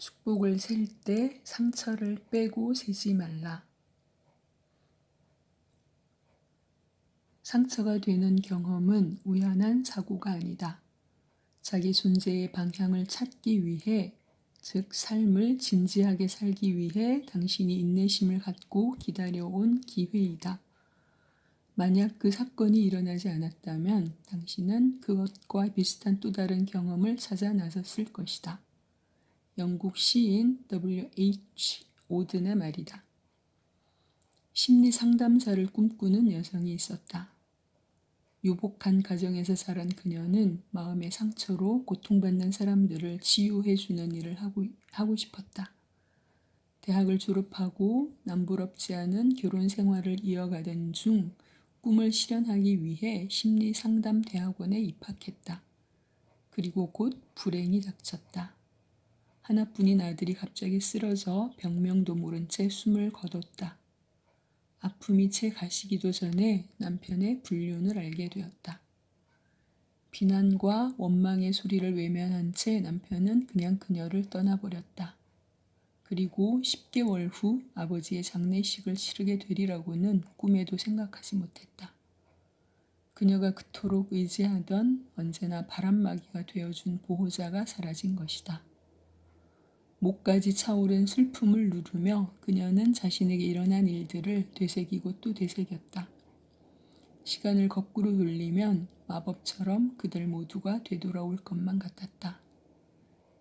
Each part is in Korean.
축복을 셀 때 상처를 빼고 세지 말라. 상처가 되는 경험은 우연한 사고가 아니다. 자기 존재의 방향을 찾기 위해, 즉 삶을 진지하게 살기 위해 당신이 인내심을 갖고 기다려온 기회이다. 만약 그 사건이 일어나지 않았다면 당신은 그것과 비슷한 또 다른 경험을 찾아 나섰을 것이다. 영국 시인 W.H. 오든의 말이다. 심리 상담사를 꿈꾸는 여성이 있었다. 유복한 가정에서 자란 그녀는 마음의 상처로 고통받는 사람들을 치유해주는 일을 하고 싶었다. 대학을 졸업하고 남부럽지 않은 결혼 생활을 이어가던 중 꿈을 실현하기 위해 심리 상담 대학원에 입학했다. 그리고 곧 불행이 닥쳤다. 하나뿐인 아들이 갑자기 쓰러져 병명도 모른 채 숨을 거뒀다. 아픔이 채 가시기도 전에 남편의 불륜을 알게 되었다. 비난과 원망의 소리를 외면한 채 남편은 그냥 그녀를 떠나버렸다. 그리고 10개월 후 아버지의 장례식을 치르게 되리라고는 꿈에도 생각하지 못했다. 그녀가 그토록 의지하던 언제나 바람막이가 되어준 보호자가 사라진 것이다. 목까지 차오른 슬픔을 누르며 그녀는 자신에게 일어난 일들을 되새기고 또 되새겼다. 시간을 거꾸로 돌리면 마법처럼 그들 모두가 되돌아올 것만 같았다.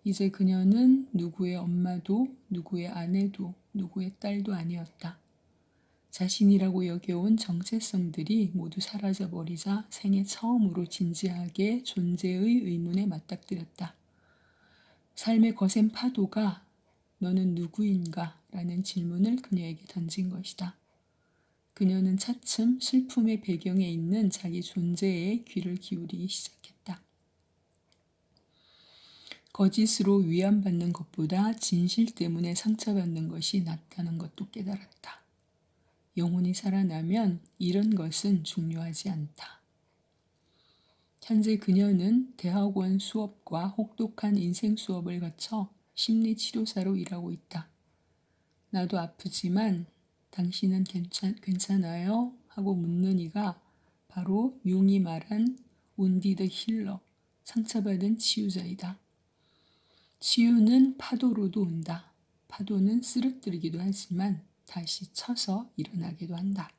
이제 그녀는 누구의 엄마도 누구의 아내도 누구의 딸도 아니었다. 자신이라고 여겨온 정체성들이 모두 사라져버리자 생애 처음으로 진지하게 존재의 의문에 맞닥뜨렸다. 삶의 거센 파도가 너는 누구인가? 라는 질문을 그녀에게 던진 것이다. 그녀는 차츰 슬픔의 배경에 있는 자기 존재에 귀를 기울이기 시작했다. 거짓으로 위안받는 것보다 진실 때문에 상처받는 것이 낫다는 것도 깨달았다. 영혼이 살아나면 이런 것은 중요하지 않다. 현재 그녀는 대학원 수업과 혹독한 인생 수업을 거쳐 심리치료사로 일하고 있다. 나도 아프지만 당신은 괜찮아요? 하고 묻는 이가 바로 융이 말한 운디드 힐러, 상처받은 치유자이다. 치유는 파도로도 온다. 파도는 쓰러뜨리기도 하지만 다시 쳐서 일어나기도 한다.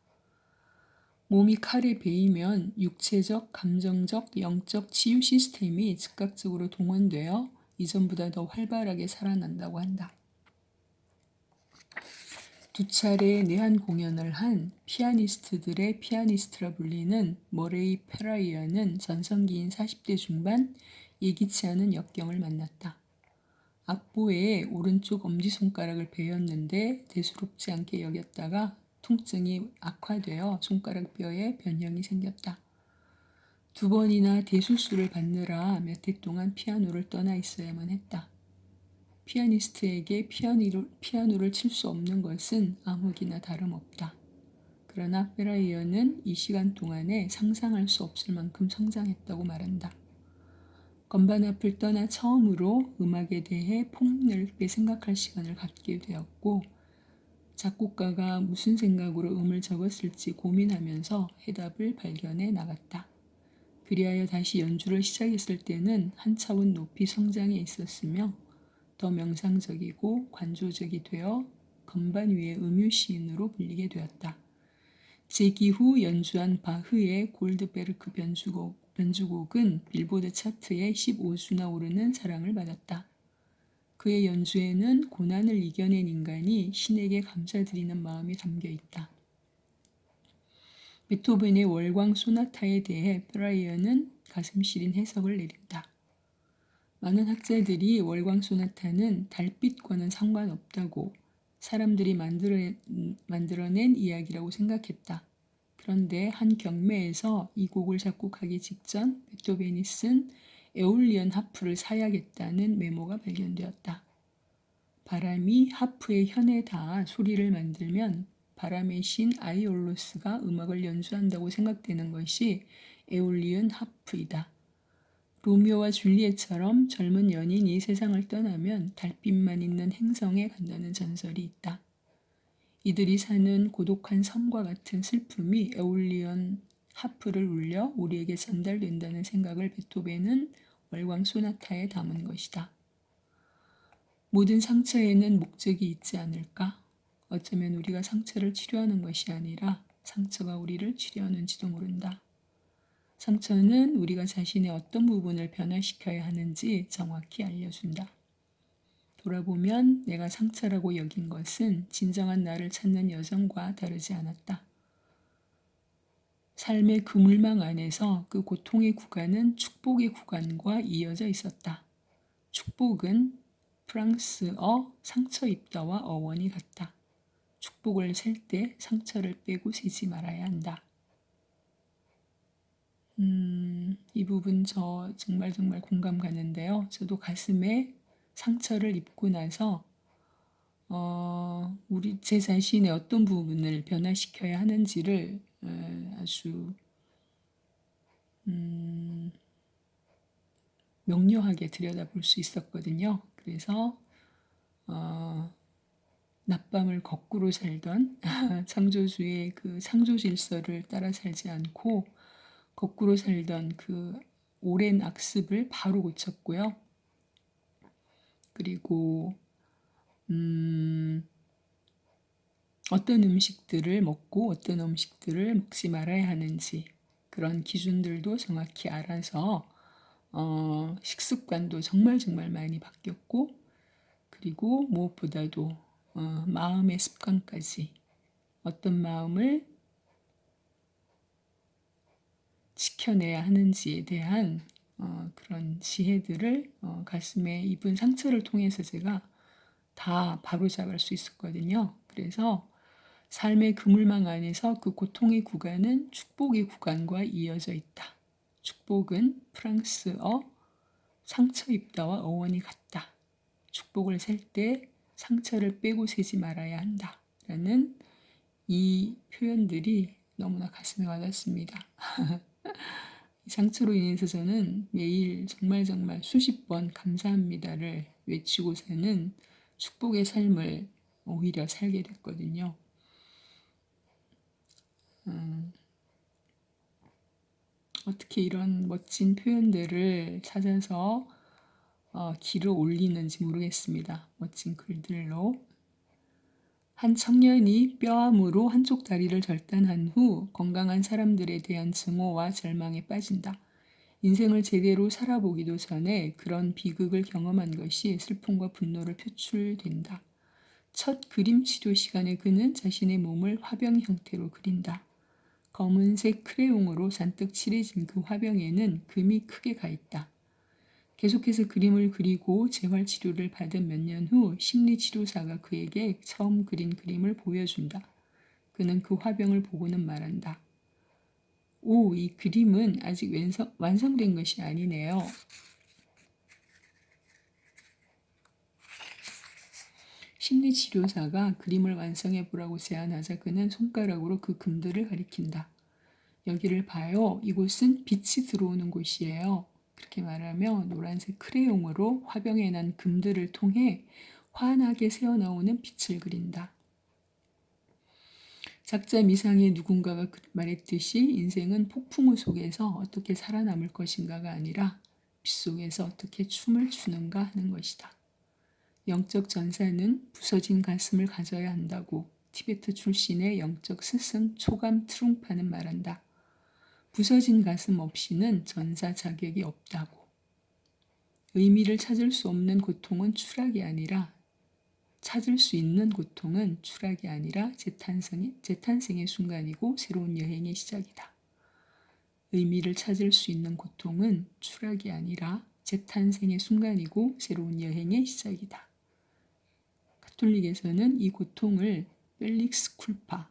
몸이 칼에 베이면 육체적, 감정적, 영적 치유 시스템이 즉각적으로 동원되어 이전보다 더 활발하게 살아난다고 한다. 2차례 내한 공연을 한 피아니스트들의 피아니스트라 불리는 머레이 페라이어는 전성기인 40대 중반 예기치 않은 역경을 만났다. 악보에 오른쪽 엄지손가락을 베었는데 대수롭지 않게 여겼다가 통증이 악화되어 손가락 뼈에 변형이 생겼다. 2번이나 대술수를 받느라 몇 해 동안 피아노를 떠나 있어야만 했다. 피아니스트에게 피아노를 칠 수 없는 것은 암흑이나 다름없다. 그러나 페라이어는 이 시간 동안에 상상할 수 없을 만큼 성장했다고 말한다. 건반 앞을 떠나 처음으로 음악에 대해 폭넓게 생각할 시간을 갖게 되었고 작곡가가 무슨 생각으로 음을 적었을지 고민하면서 해답을 발견해 나갔다. 그리하여 다시 연주를 시작했을 때는 한 차원 높이 성장해 있었으며 더 명상적이고 관조적이 되어 건반 위의 음유시인으로 불리게 되었다. 재기 후 연주한 바흐의 골드베르크 변주곡은 빌보드 차트에 15주나 오르는 사랑을 받았다. 그의 연주에는 고난을 이겨낸 인간이 신에게 감사드리는 마음이 담겨 있다. 베토벤의 월광 소나타에 대해 프라이어는 가슴 시린 해석을 내린다. 많은 학자들이 월광 소나타는 달빛과는 상관없다고 사람들이 만들어낸 이야기라고 생각했다. 그런데 한 경매에서 이 곡을 작곡하기 직전 베토벤이 쓴 에올리언 하프를 사야겠다는 메모가 발견되었다. 바람이 하프의 현에 닿아 소리를 만들면 바람의 신 아이올로스가 음악을 연주한다고 생각되는 것이 에올리언 하프이다. 로미오와 줄리엣처럼 젊은 연인이 세상을 떠나면 달빛만 있는 행성에 간다는 전설이 있다. 이들이 사는 고독한 섬과 같은 슬픔이 에올리언 하프를 울려 우리에게 전달된다는 생각을 베토벤은 월광 소나타에 담은 것이다. 모든 상처에는 목적이 있지 않을까? 어쩌면 우리가 상처를 치료하는 것이 아니라 상처가 우리를 치료하는지도 모른다. 상처는 우리가 자신의 어떤 부분을 변화시켜야 하는지 정확히 알려준다. 돌아보면 내가 상처라고 여긴 것은 진정한 나를 찾는 여정과 다르지 않았다. 삶의 그물망 안에서 그 고통의 구간은 축복의 구간과 이어져 있었다. 축복은 프랑스어 상처 입다와 어원이 같다. 축복을 셀 때 상처를 빼고 세지 말아야 한다. 이 부분 저 정말 공감 가는데요. 저도 가슴에 상처를 입고 나서 제 자신의 어떤 부분을 변화시켜야 하는지를 아주 명료하게 들여다볼 수 있었거든요. 그래서 낮밤을 거꾸로 살던 창조주의 그 창조 질서를 따라 살지 않고 거꾸로 살던 그 오랜 악습을 바로 고쳤고요. 그리고 어떤 음식들을 먹고 어떤 음식들을 먹지 말아야 하는지 그런 기준들도 정확히 알아서 식습관도 정말 많이 바뀌었고 그리고 무엇보다도 마음의 습관까지 어떤 마음을 지켜내야 하는지에 대한 그런 지혜들을 가슴에 입은 상처를 통해서 제가 다 바로잡을 수 있었거든요. 그래서 삶의 그물망 안에서 그 고통의 구간은 축복의 구간과 이어져 있다. 축복은 프랑스어 상처 입다와 어원이 같다. 축복을 셀 때 상처를 빼고 세지 말아야 한다. 라는 이 표현들이 너무나 가슴에 와닿습니다. 이 상처로 인해서 저는 매일 정말 수십 번 감사합니다를 외치고 사는 축복의 삶을 오히려 살게 됐거든요. 어떻게 이런 멋진 표현들을 찾아서 길을 올리는지 모르겠습니다. 멋진 글들로. 한 청년이 뼈암으로 한쪽 다리를 절단한 후 건강한 사람들에 대한 증오와 절망에 빠진다. 인생을 제대로 살아보기도 전에 그런 비극을 경험한 것이 슬픔과 분노를 표출된다. 첫 그림 치료 시간에 그는 자신의 몸을 화병 형태로 그린다. 검은색 크레용으로 잔뜩 칠해진 그 화병에는 금이 크게 가 있다. 계속해서 그림을 그리고 재활치료를 받은 몇 년 후 심리치료사가 그에게 처음 그린 그림을 보여준다. 그는 그 화병을 보고는 말한다. 오, 이 그림은 아직 완성된 것이 아니네요. 심리치료사가 그림을 완성해 보라고 제안하자 그는 손가락으로 그 금들을 가리킨다. 여기를 봐요. 이곳은 빛이 들어오는 곳이에요. 그렇게 말하며 노란색 크레용으로 화병에 난 금들을 통해 환하게 새어나오는 빛을 그린다. 작자 미상의 누군가가 말했듯이 인생은 폭풍우 속에서 어떻게 살아남을 것인가가 아니라 빛 속에서 어떻게 춤을 추는가 하는 것이다. 영적 전사는 부서진 가슴을 가져야 한다고 티베트 출신의 영적 스승 초감 트룽파는 말한다. 부서진 가슴 없이는 전사 자격이 없다고. 의미를 찾을 수 없는 고통은 추락이 아니라 찾을 수 있는 고통은 추락이 아니라 재탄생의 순간이고 새로운 여행의 시작이다. 의미를 찾을 수 있는 고통은 추락이 아니라 재탄생의 순간이고 새로운 여행의 시작이다. 가톨릭에서는 이 고통을 펠릭스 쿨파,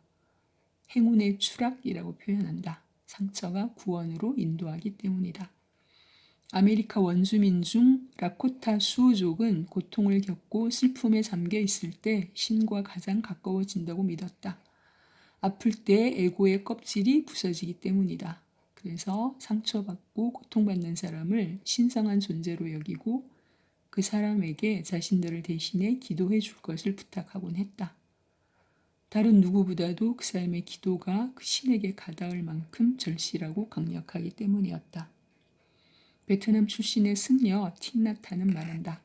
행운의 추락이라고 표현한다. 상처가 구원으로 인도하기 때문이다. 아메리카 원주민 중 라코타 수우족은 고통을 겪고 슬픔에 잠겨 있을 때 신과 가장 가까워진다고 믿었다. 아플 때 에고의 껍질이 부서지기 때문이다. 그래서 상처받고 고통받는 사람을 신성한 존재로 여기고 그 사람에게 자신들을 대신해 기도해 줄 것을 부탁하곤 했다. 다른 누구보다도 그 사람의 기도가 그 신에게 가닿을 만큼 절실하고 강력하기 때문이었다. 베트남 출신의 승려 틱나타는 말한다.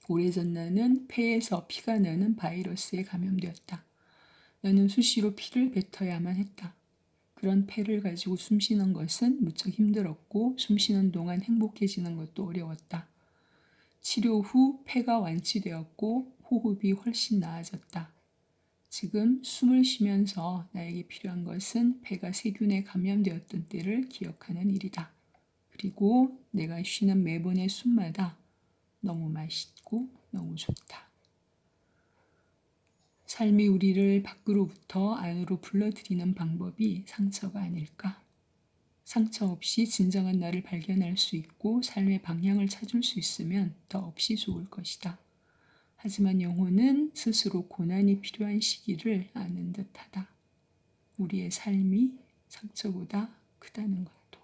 오래전 나는 폐에서 피가 나는 바이러스에 감염되었다. 나는 수시로 피를 뱉어야만 했다. 그런 폐를 가지고 숨쉬는 것은 무척 힘들었고 숨쉬는 동안 행복해지는 것도 어려웠다. 치료 후 폐가 완치되었고 호흡이 훨씬 나아졌다. 지금 숨을 쉬면서 나에게 필요한 것은 폐가 세균에 감염되었던 때를 기억하는 일이다. 그리고 내가 쉬는 매번의 숨마다 너무 맛있고 너무 좋다. 삶이 우리를 밖으로부터 안으로 불러들이는 방법이 상처가 아닐까? 상처 없이 진정한 나를 발견할 수 있고 삶의 방향을 찾을 수 있으면 더없이 좋을 것이다. 하지만 영혼은 스스로 고난이 필요한 시기를 아는 듯하다. 우리의 삶이 상처보다 크다는 것도.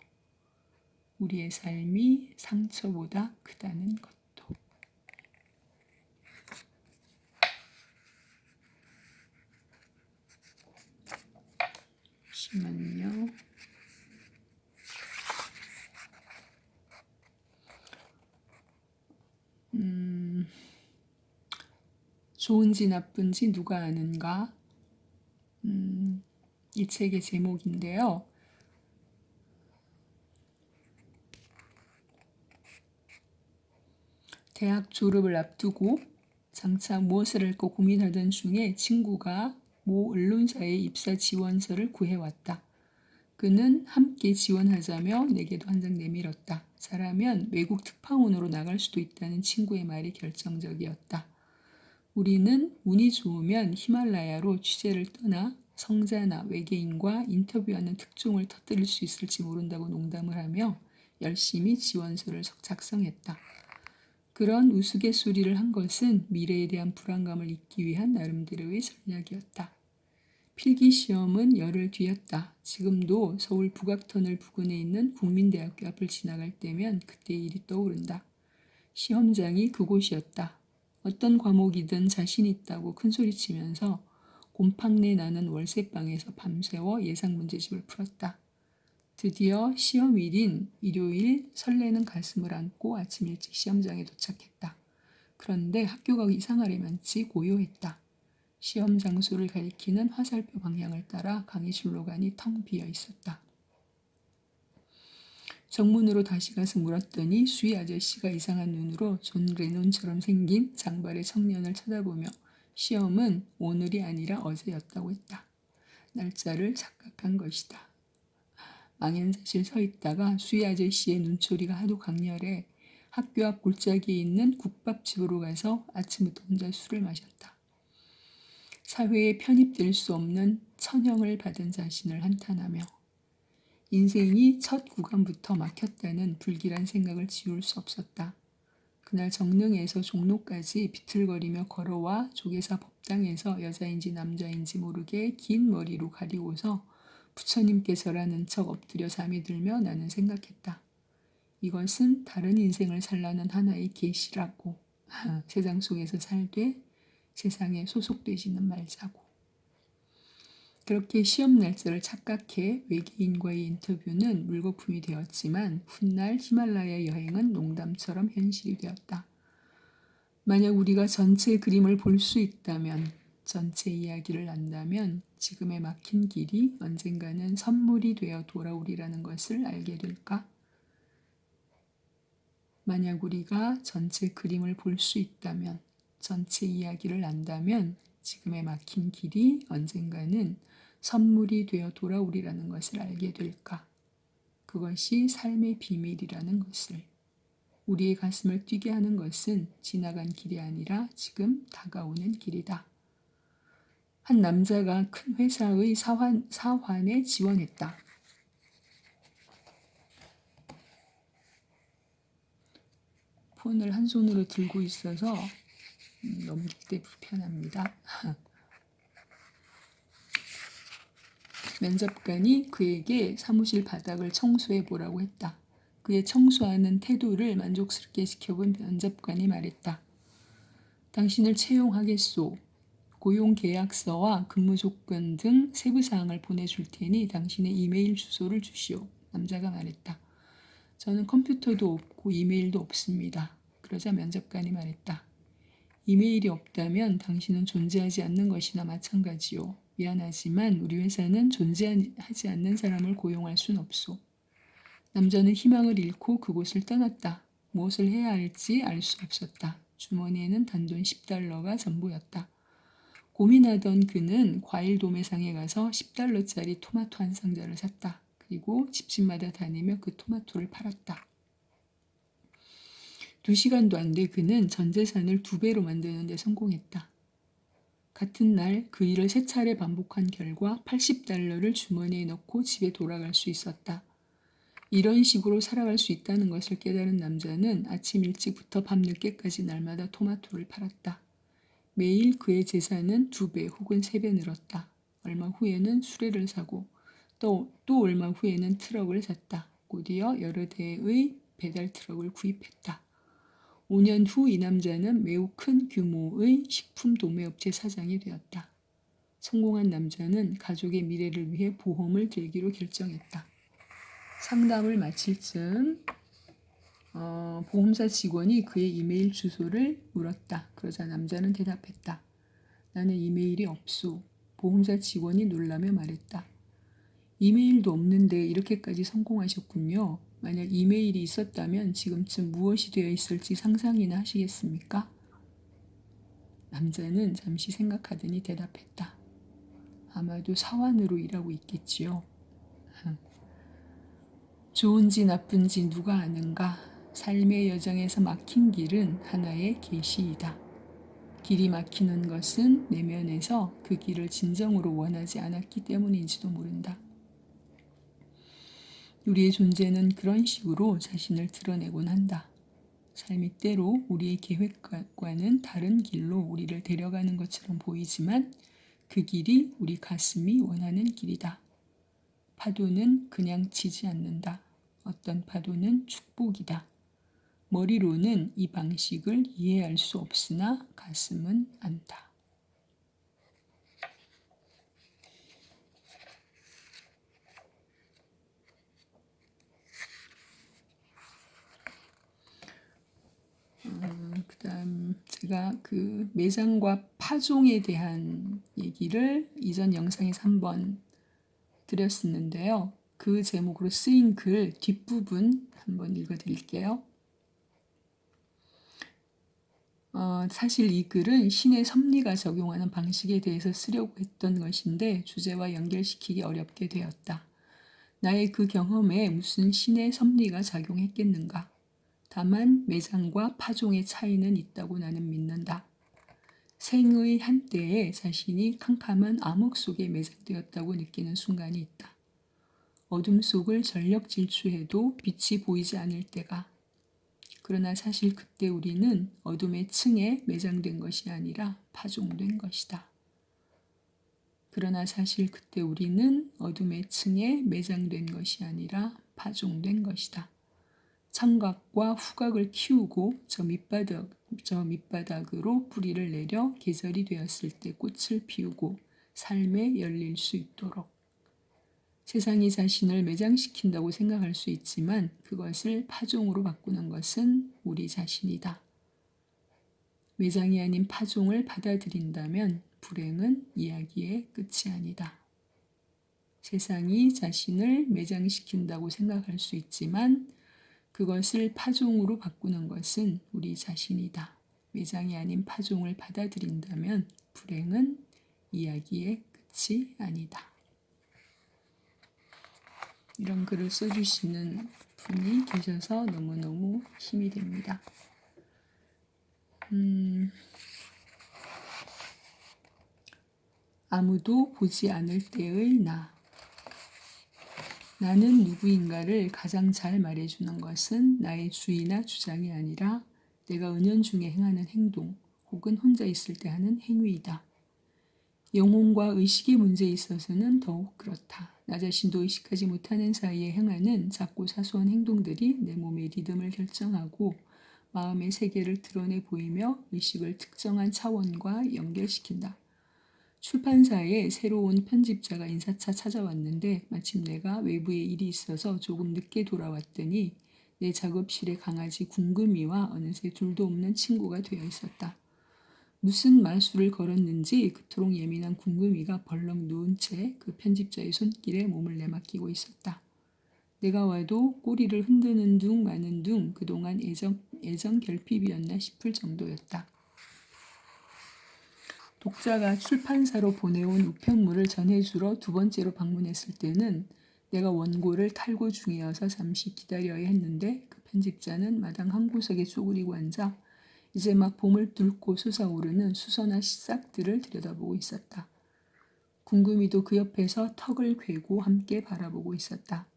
우리의 삶이 상처보다 크다는 것도. 잠시만요. 좋은지 나쁜지 누가 아는가? 이 책의 제목인데요. 대학 졸업을 앞두고 장차 무엇을 할까 고민하던 중에 친구가 모 언론사의 입사 지원서를 구해왔다. 그는 함께 지원하자며 내게도 한 장 내밀었다. 잘하면 외국 특파원으로 나갈 수도 있다는 친구의 말이 결정적이었다. 우리는 운이 좋으면 히말라야로 취재를 떠나 성자나 외계인과 인터뷰하는 특종을 터뜨릴 수 있을지 모른다고 농담을 하며 열심히 지원서를 작성했다. 그런 우스갯소리를 한 것은 미래에 대한 불안감을 잊기 위한 나름대로의 전략이었다. 필기시험은 열흘 뒤였다. 지금도 서울 북악터널 부근에 있는 국민대학교 앞을 지나갈 때면 그때의 일이 떠오른다. 시험장이 그곳이었다. 어떤 과목이든 자신 있다고 큰소리치면서 곰팡내 나는 월세방에서 밤새워 예상 문제집을 풀었다. 드디어 시험일인 일요일 설레는 가슴을 안고 아침 일찍 시험장에 도착했다. 그런데 학교가 이상하리만치 고요했다. 시험 장소를 가리키는 화살표 방향을 따라 강의실로 가니 텅 비어 있었다. 정문으로 다시 가서 물었더니 수희 아저씨가 이상한 눈으로 존 레논처럼 생긴 장발의 청년을 쳐다보며 시험은 오늘이 아니라 어제였다고 했다. 날짜를 착각한 것이다. 망연자실 서 있다가 수희 아저씨의 눈초리가 하도 강렬해 학교 앞 골짜기에 있는 국밥집으로 가서 아침부터 혼자 술을 마셨다. 사회에 편입될 수 없는 천형을 받은 자신을 한탄하며 인생이 첫 구간부터 막혔다는 불길한 생각을 지울 수 없었다. 그날 정릉에서 종로까지 비틀거리며 걸어와 조계사 법당에서 여자인지 남자인지 모르게 긴 머리로 가리고서 부처님께서라는 척 엎드려 잠이 들며 나는 생각했다. 이것은 다른 인생을 살라는 하나의 계시라고. 세상 속에서 살되 세상에 소속되지는 말자고. 그렇게 시험 날짜를 착각해 외계인과의 인터뷰는 물거품이 되었지만 훗날 히말라야 여행은 농담처럼 현실이 되었다. 만약 우리가 전체 그림을 볼 수 있다면, 전체 이야기를 안다면 지금의 막힌 길이 언젠가는 선물이 되어 돌아오리라는 것을 알게 될까? 만약 우리가 전체 그림을 볼 수 있다면, 전체 이야기를 안다면 지금의 막힌 길이 언젠가는 선물이 되어 돌아오리라는 것을 알게 될까? 그것이 삶의 비밀이라는 것을. 우리의 가슴을 뛰게 하는 것은 지나간 길이 아니라 지금 다가오는 길이다. 한 남자가 큰 회사의 사환에 지원했다. 폰을 한 손으로 들고 있어서 넘길 때 불편합니다. 면접관이 그에게 사무실 바닥을 청소해 보라고 했다. 그의 청소하는 태도를 만족스럽게 지켜본 면접관이 말했다. 당신을 채용하겠소. 고용 계약서와 근무 조건 등 세부 사항을 보내줄 테니 당신의 이메일 주소를 주시오. 남자가 말했다. 저는 컴퓨터도 없고 이메일도 없습니다. 그러자 면접관이 말했다. 이메일이 없다면 당신은 존재하지 않는 것이나 마찬가지요. 미안하지만 우리 회사는 존재하지 않는 사람을 고용할 순 없소. 남자는 희망을 잃고 그곳을 떠났다. 무엇을 해야 할지 알 수 없었다. 주머니에는 단돈 10달러가 전부였다. 고민하던 그는 과일 도매상에 가서 10달러짜리 토마토 한 상자를 샀다. 그리고 집집마다 다니며 그 토마토를 팔았다. 2시간도 안 돼 그는 전 재산을 2배로 만드는 데 성공했다. 같은 날 그 일을 3차례 반복한 결과 80달러를 주머니에 넣고 집에 돌아갈 수 있었다. 이런 식으로 살아갈 수 있다는 것을 깨달은 남자는 아침 일찍부터 밤 늦게까지 날마다 토마토를 팔았다. 매일 그의 재산은 2배 혹은 3배 늘었다. 얼마 후에는 수레를 사고 또 얼마 후에는 트럭을 샀다. 곧이어 여러 대의 배달 트럭을 구입했다. 5년 후 이 남자는 매우 큰 규모의 식품 도매업체 사장이 되었다. 성공한 남자는 가족의 미래를 위해 보험을 들기로 결정했다. 상담을 마칠 즈음 보험사 직원이 그의 이메일 주소를 물었다. 그러자 남자는 대답했다. 나는 이메일이 없소. 보험사 직원이 놀라며 말했다. 이메일도 없는데 이렇게까지 성공하셨군요. 만약 이메일이 있었다면 지금쯤 무엇이 되어 있을지 상상이나 하시겠습니까? 남자는 잠시 생각하더니 대답했다. 아마도 사원으로 일하고 있겠지요. 좋은지 나쁜지 누가 아는가? 삶의 여정에서 막힌 길은 하나의 계시이다. 길이 막히는 것은 내면에서 그 길을 진정으로 원하지 않았기 때문인지도 모른다. 우리의 존재는 그런 식으로 자신을 드러내곤 한다. 삶이 때로 우리의 계획과는 다른 길로 우리를 데려가는 것처럼 보이지만 그 길이 우리 가슴이 원하는 길이다. 파도는 그냥 치지 않는다. 어떤 파도는 축복이다. 머리로는 이 방식을 이해할 수 없으나 가슴은 안다. 그다음 제가 그 매장과 파종에 대한 얘기를 이전 영상에서 한번 드렸었는데요. 그 제목으로 쓰인 글 뒷부분 한번 읽어드릴게요. 사실 이 글은 신의 섭리가 적용하는 방식에 대해서 쓰려고 했던 것인데 주제와 연결시키기 어렵게 되었다. 나의 그 경험에 무슨 신의 섭리가 작용했겠는가? 다만 매장과 파종의 차이는 있다고 나는 믿는다. 생의 한때에 자신이 캄캄한 암흑 속에 매장되었다고 느끼는 순간이 있다. 어둠 속을 전력 질주해도 빛이 보이지 않을 때가. 그러나 사실 그때 우리는 어둠의 층에 매장된 것이 아니라 파종된 것이다. 그러나 사실 그때 우리는 어둠의 층에 매장된 것이 아니라 파종된 것이다. 창각과 후각을 키우고 저 밑바닥으로 뿌리를 내려 계절이 되었을 때 꽃을 피우고 삶에 열릴 수 있도록. 세상이 자신을 매장시킨다고 생각할 수 있지만 그것을 파종으로 바꾸는 것은 우리 자신이다. 매장이 아닌 파종을 받아들인다면 불행은 이야기의 끝이 아니다. 세상이 자신을 매장시킨다고 생각할 수 있지만 그것을 파종으로 바꾸는 것은 우리 자신이다. 매장이 아닌 파종을 받아들인다면 불행은 이야기의 끝이 아니다. 이런 글을 써주시는 분이 계셔서 너무너무 힘이 됩니다. 아무도 보지 않을 때의 나. 나는 누구인가를 가장 잘 말해주는 것은 나의 주의나 주장이 아니라 내가 은연중에 행하는 행동 혹은 혼자 있을 때 하는 행위이다. 영혼과 의식의 문제에 있어서는 더욱 그렇다. 나 자신도 의식하지 못하는 사이에 행하는 작고 사소한 행동들이 내 몸의 리듬을 결정하고 마음의 세계를 드러내 보이며 의식을 특정한 차원과 연결시킨다. 출판사에 새로운 편집자가 인사차 찾아왔는데 마침 내가 외부에 일이 있어서 조금 늦게 돌아왔더니 내 작업실에 강아지 궁금이와 어느새 둘도 없는 친구가 되어 있었다. 무슨 말수를 걸었는지 그토록 예민한 궁금이가 벌렁 누운 채 그 편집자의 손길에 몸을 내맡기고 있었다. 내가 와도 꼬리를 흔드는 둥 마는 둥 그동안 애정 결핍이었나 싶을 정도였다. 독자가 출판사로 보내온 우편물을 전해주러 두 번째로 방문했을 때는 내가 원고를 탈고 중이어서 잠시 기다려야 했는데 그 편집자는 마당 한 구석에 쪼그리고 앉아 이제 막 봄을 뚫고 솟아오르는 수선화 씨싹들을 들여다보고 있었다. 궁금이도 그 옆에서 턱을 괴고 함께 바라보고 있었다.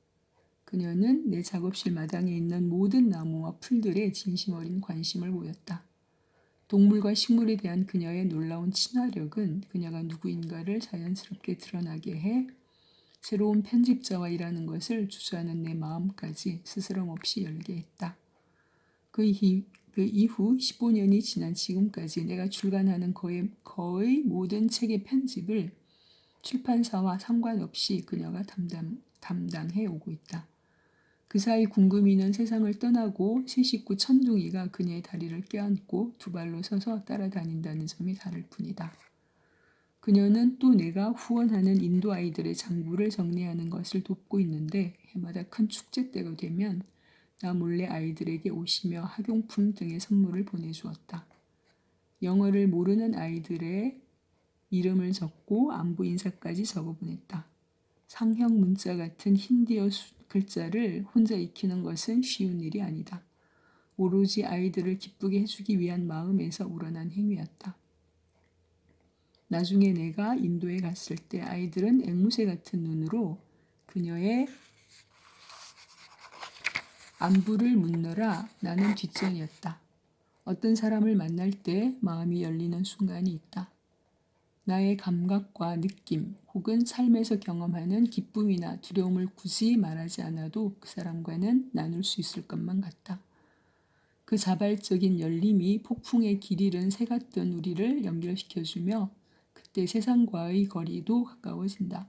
그녀는 내 작업실 마당에 있는 모든 나무와 풀들에 진심 어린 관심을 보였다. 동물과 식물에 대한 그녀의 놀라운 친화력은 그녀가 누구인가를 자연스럽게 드러나게 해 새로운 편집자와 일하는 것을 주저하는 내 마음까지 스스럼 없이 열게 했다. 그 이후 15년이 지난 지금까지 내가 출간하는 거의 모든 책의 편집을 출판사와 상관없이 그녀가 담당해 오고 있다. 그 사이 궁금이는 세상을 떠나고 새 식구 천둥이가 그녀의 다리를 껴안고 두 발로 서서 따라다닌다는 점이 다를 뿐이다. 그녀는 또 내가 후원하는 인도 아이들의 장부를 정리하는 것을 돕고 있는데 해마다 큰 축제 때가 되면 나 몰래 아이들에게 옷이며 학용품 등의 선물을 보내주었다. 영어를 모르는 아이들의 이름을 적고 안부 인사까지 적어보냈다. 상형 문자 같은 힌디어 글자를 혼자 익히는 것은 쉬운 일이 아니다. 오로지 아이들을 기쁘게 해주기 위한 마음에서 우러난 행위였다. 나중에 내가 인도에 갔을 때 아이들은 앵무새 같은 눈으로 그녀의 안부를 묻느라 나는 뒷전이었다. 어떤 사람을 만날 때 마음이 열리는 순간이 있다. 나의 감각과 느낌 혹은 삶에서 경험하는 기쁨이나 두려움을 굳이 말하지 않아도 그 사람과는 나눌 수 있을 것만 같다. 그 자발적인 열림이 폭풍의 길 잃은 새 같던 우리를 연결시켜주며 그때 세상과의 거리도 가까워진다.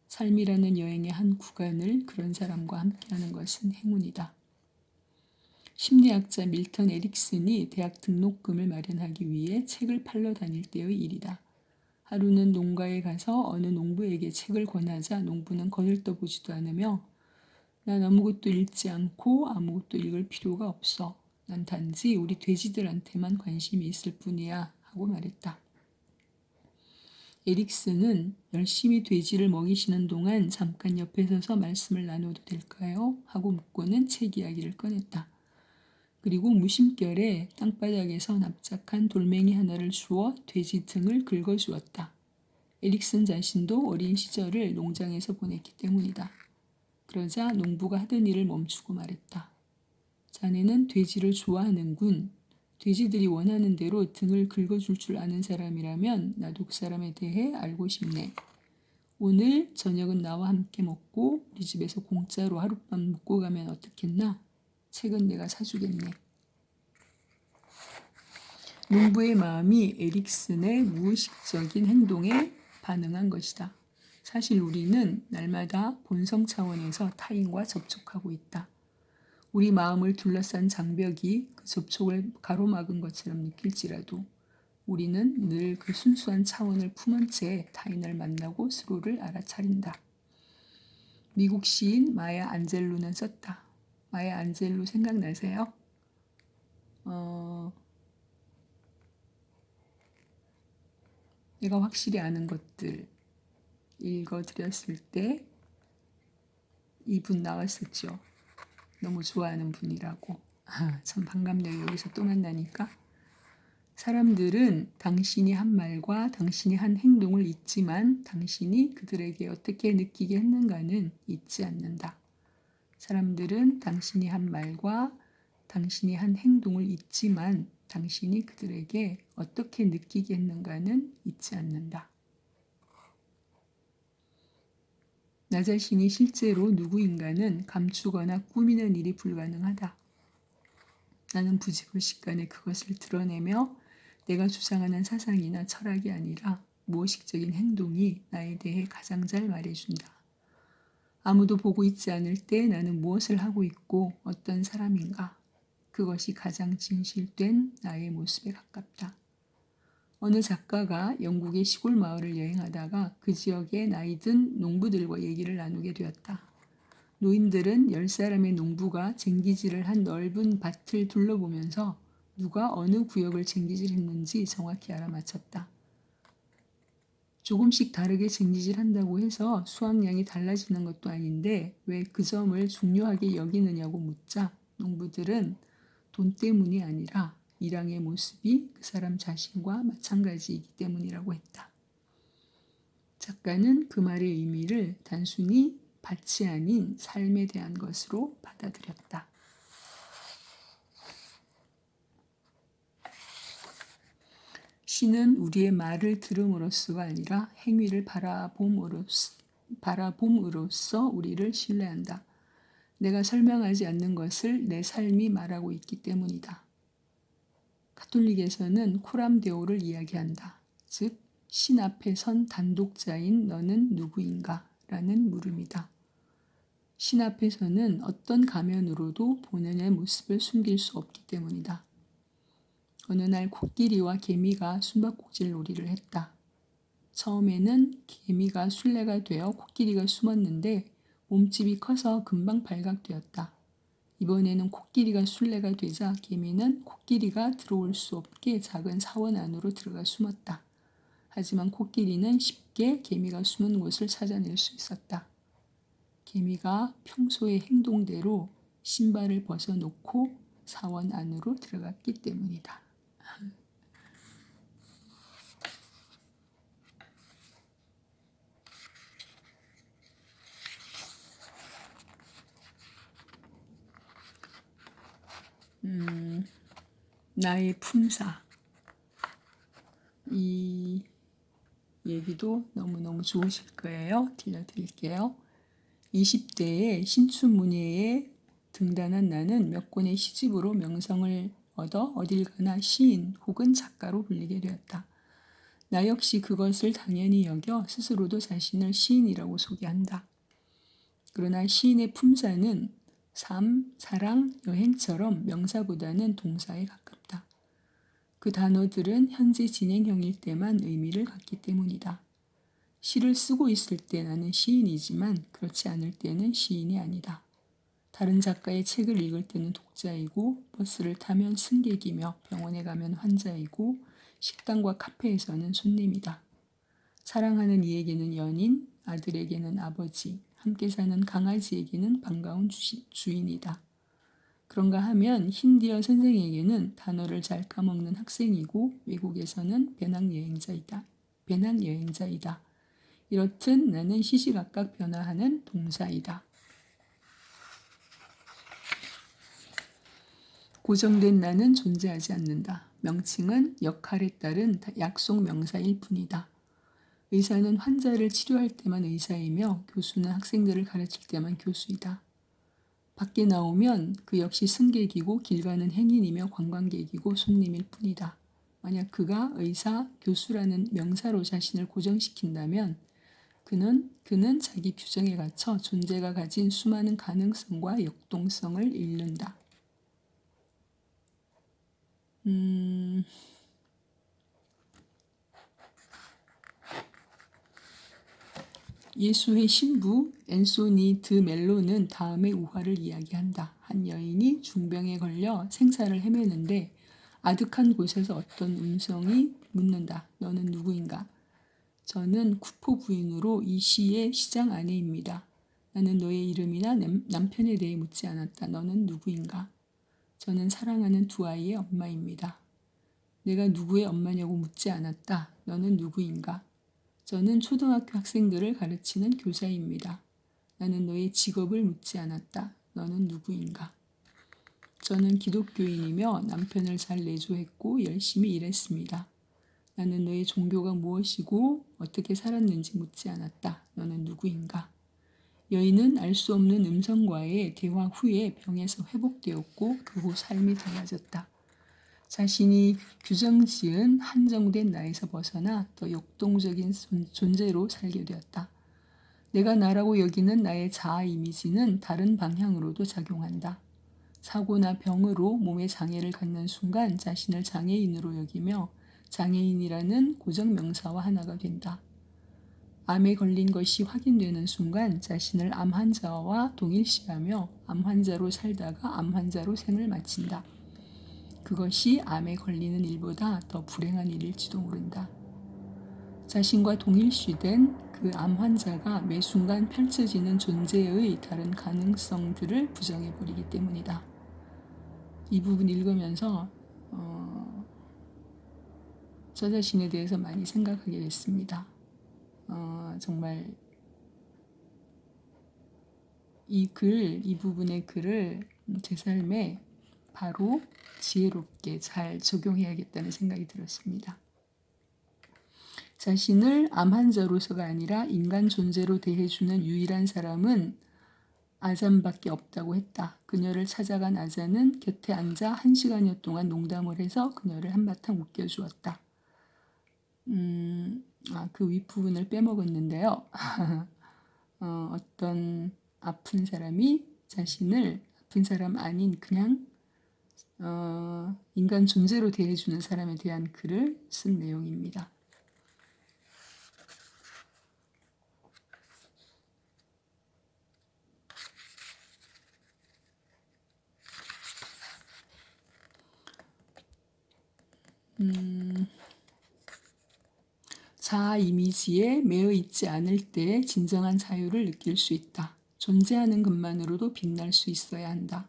삶이라는 여행의 한 구간을 그런 사람과 함께하는 것은 행운이다. 심리학자 밀턴 에릭슨이 대학 등록금을 마련하기 위해 책을 팔러 다닐 때의 일이다. 하루는 농가에 가서 어느 농부에게 책을 권하자 농부는 거들떠보지도 않으며 난 아무것도 읽지 않고 아무것도 읽을 필요가 없어. 난 단지 우리 돼지들한테만 관심이 있을 뿐이야 하고 말했다. 에릭슨은 열심히 돼지를 먹이시는 동안 잠깐 옆에 서서 말씀을 나눠도 될까요? 하고 묻고는 책 이야기를 꺼냈다. 그리고 무심결에 땅바닥에서 납작한 돌멩이 하나를 주워 돼지 등을 긁어주었다. 에릭슨 자신도 어린 시절을 농장에서 보냈기 때문이다. 그러자 농부가 하던 일을 멈추고 말했다. 자네는 돼지를 좋아하는군. 돼지들이 원하는 대로 등을 긁어줄 줄 아는 사람이라면 나도 그 사람에 대해 알고 싶네. 오늘 저녁은 나와 함께 먹고 우리 집에서 공짜로 하룻밤 묵고 가면 어떻겠나? 책은 내가 사주겠네. 농부의 마음이 에릭슨의 무의식적인 행동에 반응한 것이다. 사실 우리는 날마다 본성 차원에서 타인과 접촉하고 있다. 우리 마음을 둘러싼 장벽이 그 접촉을 가로막은 것처럼 느낄지라도 우리는 늘 그 순수한 차원을 품은 채 타인을 만나고 서로를 알아차린다. 미국 시인 마야 안젤루는 썼다. 마야 안젤루 생각나세요? 내가 확실히 아는 것들 읽어드렸을 때 이분 나왔었죠. 너무 좋아하는 분이라고. 참 반갑네요. 여기서 또 만나니까. 사람들은 당신이 한 말과 당신이 한 행동을 잊지만 당신이 그들에게 어떻게 느끼게 했는가는 잊지 않는다. 사람들은 당신이 한 말과 당신이 한 행동을 잊지만 당신이 그들에게 어떻게 느끼게 했는가는 잊지 않는다. 나 자신이 실제로 누구인가는 감추거나 꾸미는 일이 불가능하다. 나는 부지불식간에 그것을 드러내며 내가 주장하는 사상이나 철학이 아니라 무의식적인 행동이 나에 대해 가장 잘 말해준다. 아무도 보고 있지 않을 때 나는 무엇을 하고 있고 어떤 사람인가? 그것이 가장 진실된 나의 모습에 가깝다. 어느 작가가 영국의 시골 마을을 여행하다가 그 지역의 나이든 농부들과 얘기를 나누게 되었다. 노인들은 10사람의 농부가 쟁기질을 한 넓은 밭을 둘러보면서 누가 어느 구역을 쟁기질했는지 정확히 알아맞혔다. 조금씩 다르게 쟁기질한다고 해서 수확량이 달라지는 것도 아닌데 왜 그 점을 중요하게 여기느냐고 묻자 농부들은 돈 때문이 아니라 일왕의 모습이 그 사람 자신과 마찬가지이기 때문이라고 했다. 작가는 그 말의 의미를 단순히 밭이 아닌 삶에 대한 것으로 받아들였다. 시는 우리의 말을 들음으로써가 아니라 행위를 바라봄으로써 우리를 신뢰한다. 내가 설명하지 않는 것을 내 삶이 말하고 있기 때문이다. 가톨릭에서는 코람 데오를 이야기한다. 즉, 신 앞에 선 단독자인 너는 누구인가? 라는 물음이다. 신 앞에서는 어떤 가면으로도 본연의 모습을 숨길 수 없기 때문이다. 어느 날 코끼리와 개미가 숨바꼭질 놀이를 했다. 처음에는 개미가 술래가 되어 코끼리가 숨었는데 몸집이 커서 금방 발각되었다. 이번에는 코끼리가 술래가 되자 개미는 코끼리가 들어올 수 없게 작은 사원 안으로 들어가 숨었다. 하지만 코끼리는 쉽게 개미가 숨은 곳을 찾아낼 수 있었다. 개미가 평소의 행동대로 신발을 벗어놓고 사원 안으로 들어갔기 때문이다. 나의 품사. 이 얘기도 너무너무 좋으실 거예요. 들려드릴게요. 20대에 신춘문예에 등단한 나는 몇 권의 시집으로 명성을 얻어 어딜 가나 시인 혹은 작가로 불리게 되었다. 나 역시 그것을 당연히 여겨 스스로도 자신을 시인이라고 소개한다. 그러나 시인의 품사는 삶, 사랑, 여행처럼 명사보다는 동사에 가깝다. 그 단어들은 현재 진행형일 때만 의미를 갖기 때문이다. 시를 쓰고 있을 때 나는 시인이지만 그렇지 않을 때는 시인이 아니다. 다른 작가의 책을 읽을 때는 독자이고 버스를 타면 승객이며 병원에 가면 환자이고 식당과 카페에서는 손님이다. 사랑하는 이에게는 연인, 아들에게는 아버지, 함께 사는 강아지에게는 반가운 주인이다. 그런가 하면 힌디어 선생에게는 단어를 잘 까먹는 학생이고 외국에서는 배낭여행자이다. 이렇듯 나는 시시각각 변화하는 동사이다. 고정된 나는 존재하지 않는다. 명칭은 역할에 따른 약속 명사일 뿐이다. 의사는 환자를 치료할 때만 의사이며 교수는 학생들을 가르칠 때만 교수이다. 밖에 나오면 그 역시 승객이고 길 가는 행인이며 관광객이고 손님일 뿐이다. 만약 그가 의사, 교수라는 명사로 자신을 고정시킨다면 그는 자기 규정에 갇혀 존재가 가진 수많은 가능성과 역동성을 잃는다. 예수의 신부 앤소니 드 멜로는 다음의 우화를 이야기한다. 한 여인이 중병에 걸려 생사를 헤매는데 아득한 곳에서 어떤 음성이 묻는다. 너는 누구인가? 저는 쿠포 부인으로 이 시의 시장 아내입니다. 나는 너의 이름이나 남편에 대해 묻지 않았다. 너는 누구인가? 저는 사랑하는 두 아이의 엄마입니다. 내가 누구의 엄마냐고 묻지 않았다. 너는 누구인가? 저는 초등학교 학생들을 가르치는 교사입니다. 나는 너의 직업을 묻지 않았다. 너는 누구인가? 저는 기독교인이며 남편을 잘 내조했고 열심히 일했습니다. 나는 너의 종교가 무엇이고 어떻게 살았는지 묻지 않았다. 너는 누구인가? 여인은 알 수 없는 음성과의 대화 후에 병에서 회복되었고 그 후 삶이 달라졌다. 자신이 규정지은 한정된 나에서 벗어나 더 역동적인 존재로 살게 되었다. 내가 나라고 여기는 나의 자아 이미지는 다른 방향으로도 작용한다. 사고나 병으로 몸에 장애를 갖는 순간 자신을 장애인으로 여기며 장애인이라는 고정 명사와 하나가 된다. 암에 걸린 것이 확인되는 순간 자신을 암 환자와 동일시하며 암 환자로 살다가 암 환자로 생을 마친다. 그것이 암에 걸리는 일보다 더 불행한 일일지도 모른다. 자신과 동일시된 그 암 환자가 매 순간 펼쳐지는 존재의 다른 가능성들을 부정해버리기 때문이다. 이 부분 읽으면서 저 자신에 대해서 많이 생각하게 됐습니다. 정말 이 부분의 글을 제 삶에 바로 지혜롭게 잘 적용해야겠다는 생각이 들었습니다. 자신을 암 환자로서가 아니라 인간 존재로 대해주는 유일한 사람은 아잔밖에 없다고 했다. 그녀를 찾아간 아잔은 곁에 앉아 1시간여 동안 농담을 해서 그녀를 한바탕 웃겨주었다. 그 윗부분을 빼먹었는데요. 어떤 아픈 사람이 자신을 아픈 사람 아닌 그냥 인간 존재로 대해주는 사람에 대한 글을 쓴 내용입니다. 자아 이미지에 매여 있지 않을 때 진정한 자유를 느낄 수 있다. 존재하는 것만으로도 빛날 수 있어야 한다.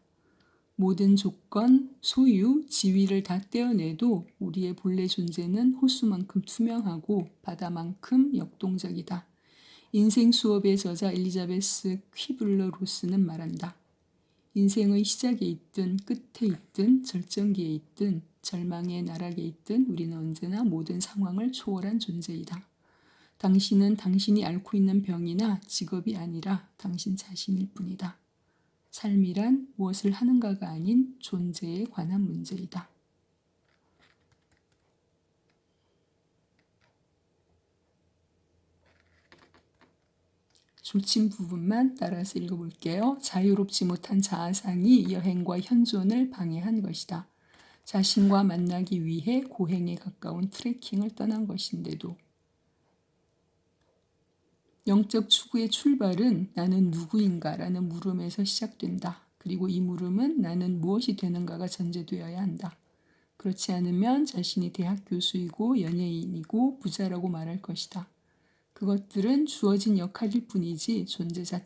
모든 조건, 소유, 지위를 다 떼어내도 우리의 본래 존재는 호수만큼 투명하고 바다만큼 역동적이다. 인생 수업의 저자 엘리자베스 퀴블러 로스는 말한다. 인생의 시작에 있든 끝에 있든 절정기에 있든 절망의 나락에 있든 우리는 언제나 모든 상황을 초월한 존재이다. 당신은 당신이 앓고 있는 병이나 직업이 아니라 당신 자신일 뿐이다. 삶이란 무엇을 하는가가 아닌 존재에 관한 문제이다. 줄친 부분만 따라서 읽어볼게요. 자유롭지 못한 자아상이 여행과 현존을 방해한 것이다. 자신과 만나기 위해 고행에 가까운 트레킹을 떠난 것인데도 영적 추구의 출발은 나는 누구인가 라는 물음에서 시작된다. 그리고 이 물음은 나는 무엇이 되는가가 전제되어야 한다. 그렇지 않으면 자신이 대학 교수이고 연예인이고 부자라고 말할 것이다. 그것들은 주어진 역할일 뿐이지 존재 자체가